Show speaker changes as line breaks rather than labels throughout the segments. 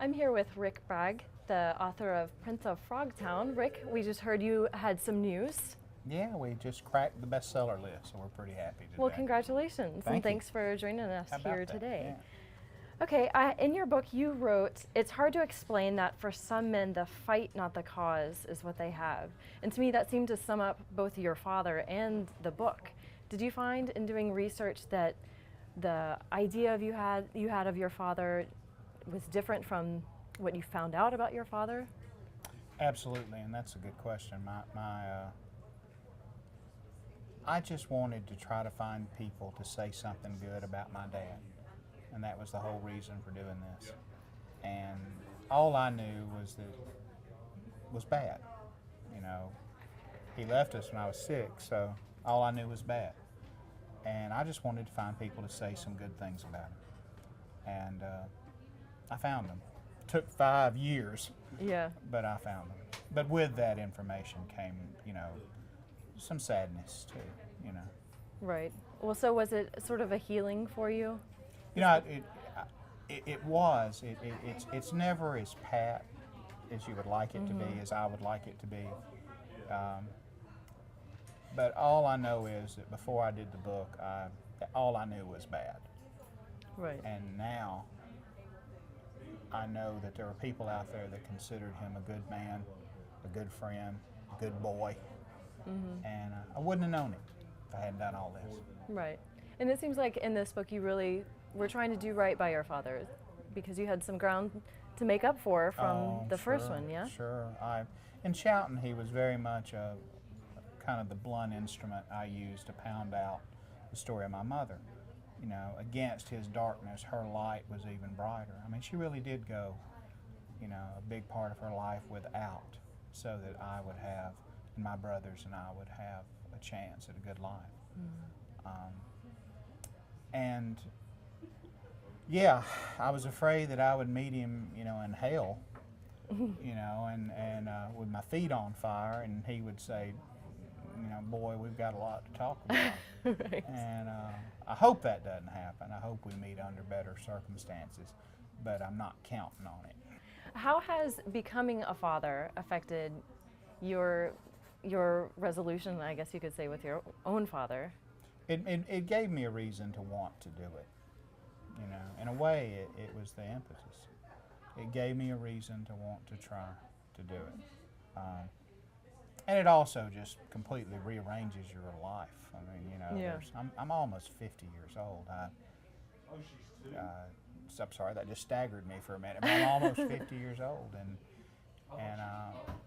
I'm here with Rick Bragg, the author of Prince of Frogtown. Rick, we just heard you had some news.
Yeah, we just cracked the bestseller list, so we're pretty happy today.
Well, congratulations,
Thank
and
you.
thanks for joining us
How about
here
that?
today.
Yeah.
Okay, in your book you wrote, it's hard to explain that for some men the fight, not the cause, is what they have. And to me that seemed to sum up both your father and the book. Did you find in doing research that the idea you had of your father was different from what you found out about your father?
Absolutely, and that's a good question. I just wanted to try to find people to say something good about my dad, and that was the whole reason for doing this. And all I knew was that it was bad. You know, he left us when I was 6, so all I knew was bad. And I just wanted to find people to say some good things about him. And I found them. Took 5 years,
Yeah.
but I found them. But with that information came, some sadness too,
Right. Well, so was it sort of a healing for you?
It was. It's never as pat as you would like it to be, as I would like it to be. But all I know is that before I did the book, all I knew was bad.
Right.
And now I know that there are people out there that considered him a good man, a good friend, a good boy. And I wouldn't have known it if I hadn't done all this.
Right. And it seems like in this book you really were trying to do right by your father because you had some ground to make up for from the first one, yeah?
Sure. In Chowton, he was very much kind of the blunt instrument I used to pound out the story of my mother. Against his darkness, her light was even brighter. I mean, she really did go, a big part of her life without, so that I would have, and my brothers and I would have a chance at a good life. And yeah, I was afraid that I would meet him, in hell, and with my feet on fire, and he would say, boy, we've got a lot to talk about.
Right.
And I hope that doesn't happen. I hope we meet under better circumstances, but I'm not counting on it.
How has becoming a father affected your resolution, I guess you could say, with your own father?
It gave me a reason to want to do it. In a way, it was the impetus. It gave me a reason to want to try to do it. And it also just completely rearranges your life. I mean,
Yeah.
I'm almost 50 years old. I'm sorry, that just staggered me for a minute. But I'm almost 50 years old, and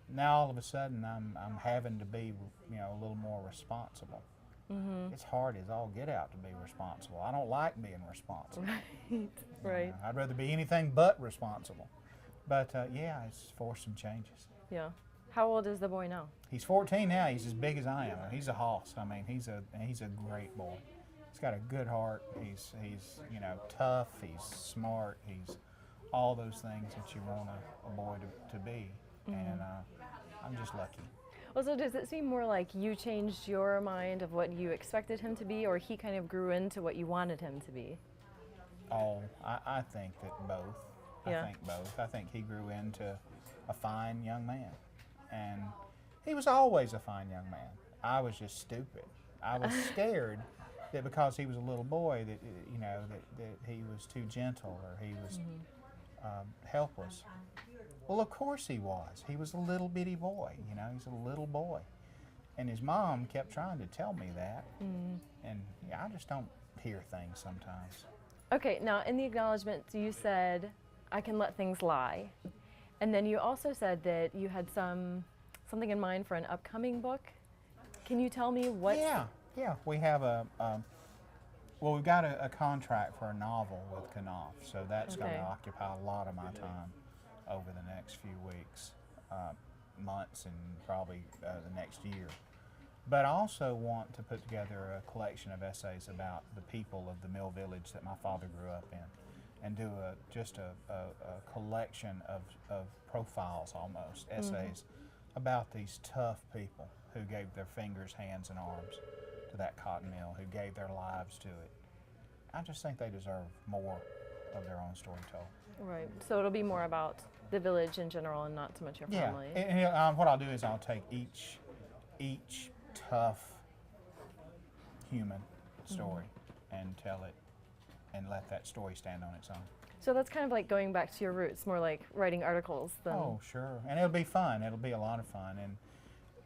now all of a sudden I'm having to be, a little more responsible. It's hard as all get out to be responsible. I don't like being responsible.
Right.
I'd rather be anything but responsible. But yeah, it's forced some changes.
Yeah. How old is the boy now?
He's 14 now. He's as big as I am. He's a hoss. I mean, he's a great boy. He's got a good heart. He's tough. He's smart. He's all those things that you want a boy to be. And I'm just lucky.
Well, so does it seem more like you changed your mind of what you expected him to be, or he kind of grew into what you wanted him to be?
Oh, I think that both.
Yeah.
I think both. I think he grew into a fine young man. And he was always a fine young man. I was just stupid. I was scared that because he was a little boy that that he was too gentle or he was helpless. Well, of course he was. He was a little bitty boy. He's a little boy, and his mom kept trying to tell me that. And yeah, I just don't hear things sometimes.
Okay, now in the acknowledgement you said, I can let things lie. And then you also said that you had something in mind for an upcoming book. Can you tell me what?
Yeah. We have we've got a contract for a novel with Knopf, so that's going to occupy a lot of my time over the next few weeks, months, and probably the next year. But I also want to put together a collection of essays about the people of the Mill Village that my father grew up in, and do a collection of profiles, almost essays about these tough people who gave their fingers, hands, and arms to that cotton mill, who gave their lives to it. I just think they deserve more of their own story told.
Right. So it'll be more about the village in general and not so much your
Yeah,
family.
and what I'll do is I'll take each tough human story and tell it, and let that story stand on its own.
So that's kind of like going back to your roots, more like writing articles than.
Oh, sure, and it'll be fun. It'll be a lot of fun, and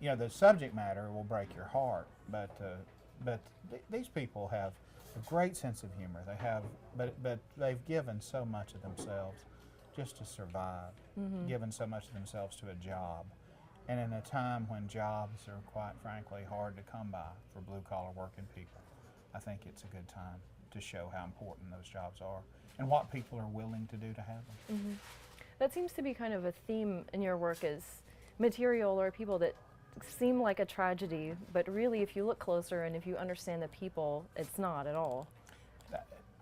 you know the subject matter will break your heart, but these people have a great sense of humor. They have, but they've given so much of themselves just to survive, given so much of themselves to a job, and in a time when jobs are quite frankly hard to come by for blue-collar working people, I think it's a good time to show how important those jobs are and what people are willing to do to have them.
That seems to be kind of a theme in your work, is material or people that seem like a tragedy, but really if you look closer and if you understand the people, it's not at all.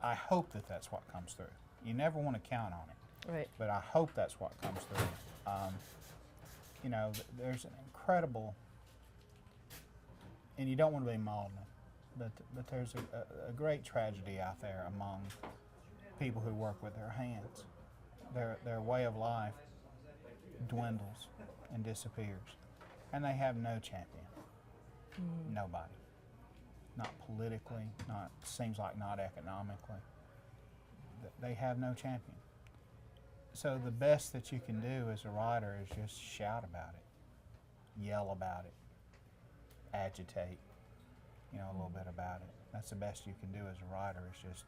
I hope that that's what comes through. You never want to count on it,
Right.
but I hope that's what comes through. You know, there's an incredible, and you don't want to be maudlin, but there's a great tragedy out there among people who work with their hands. Their way of life dwindles and disappears, and they have no champion. Nobody. Not politically, seems like not economically. They have no champion. So the best that you can do as a writer is just shout about it, yell about it, agitate, you know, a little bit about it. That's the best you can do as a writer, is just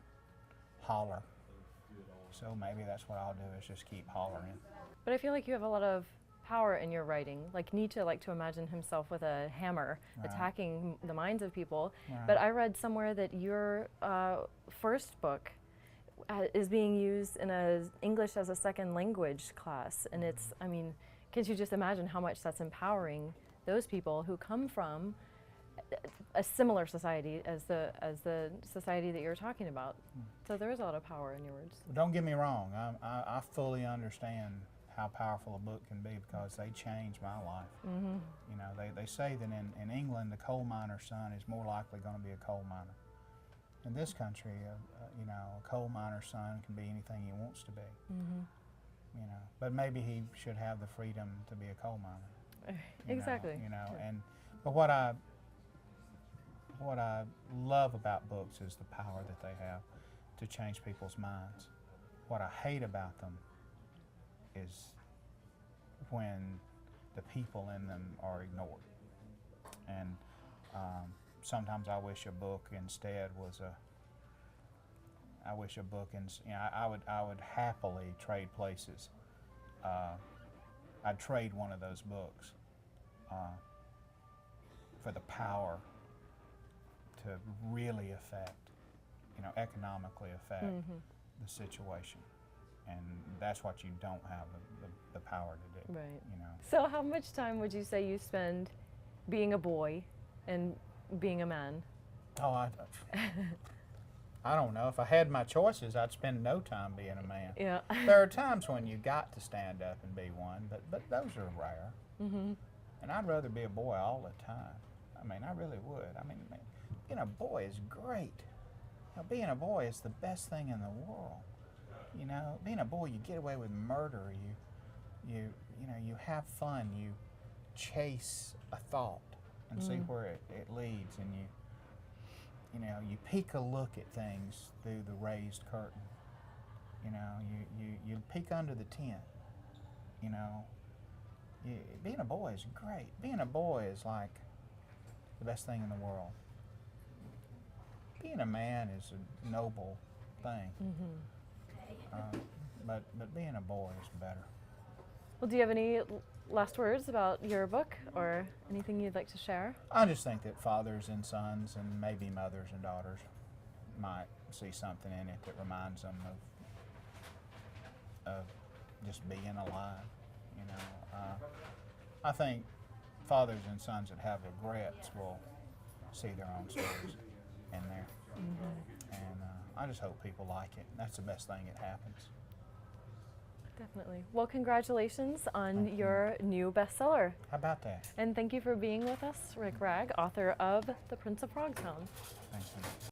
holler. So maybe that's what I'll do, is just keep hollering.
But I feel like you have a lot of power in your writing. Like Nietzsche liked to imagine himself with a hammer attacking the minds of people.
Right.
But I read somewhere that your first book is being used in a English as a second language class, and it's, I mean, can't you just imagine how much that's empowering those people who come from a similar society as the society that you're talking about? So there is a lot of power in your words.
Don't get me wrong, I fully understand how powerful a book can be, because they changed my life. You know, they say that in England, the coal miner's son is more likely going to be a coal miner. In this country, you know, a coal miner's son can be anything he wants to be. You know, but maybe he should have the freedom to be a coal miner.
Exactly.
You know, but what I love about books is the power that they have to change people's minds. What I hate about them is when the people in them are ignored. And sometimes I wish a book instead was you know, I would happily trade places. I'd trade one of those books for the power to really affect, you know, economically affect the situation. And that's what you don't have the power to do.
Right.
You know.
So how much time would you say you spend being a boy and being a man?
Oh, I don't know. If I had my choices, I'd spend no time being a man.
Yeah.
There are times when you got to stand up and be one, but those are rare. And I'd rather be a boy all the time. I mean, I really would. I mean, being a boy is great. You know, being a boy is the best thing in the world. You know, being a boy, you get away with murder. You know, you have fun. You chase a thought and see where it leads, and you know, you peek a look at things through the raised curtain. You know, you peek under the tent. You know, being a boy is great. Being a boy is like the best thing in the world. Being a man is a noble thing. But being a boy is better.
Well, do you have any last words about your book or anything you'd like to share?
I just think that fathers and sons, and maybe mothers and daughters, might see something in it that reminds them of just being alive. You know, I think fathers and sons that have regrets will see their own stories in there. And I just hope people like it. That's the best thing that happens.
Definitely. Well, congratulations on your new bestseller.
How about that?
And thank you for being with us, Rick Ragg, author of The Prince of Frogtown.
Thank you.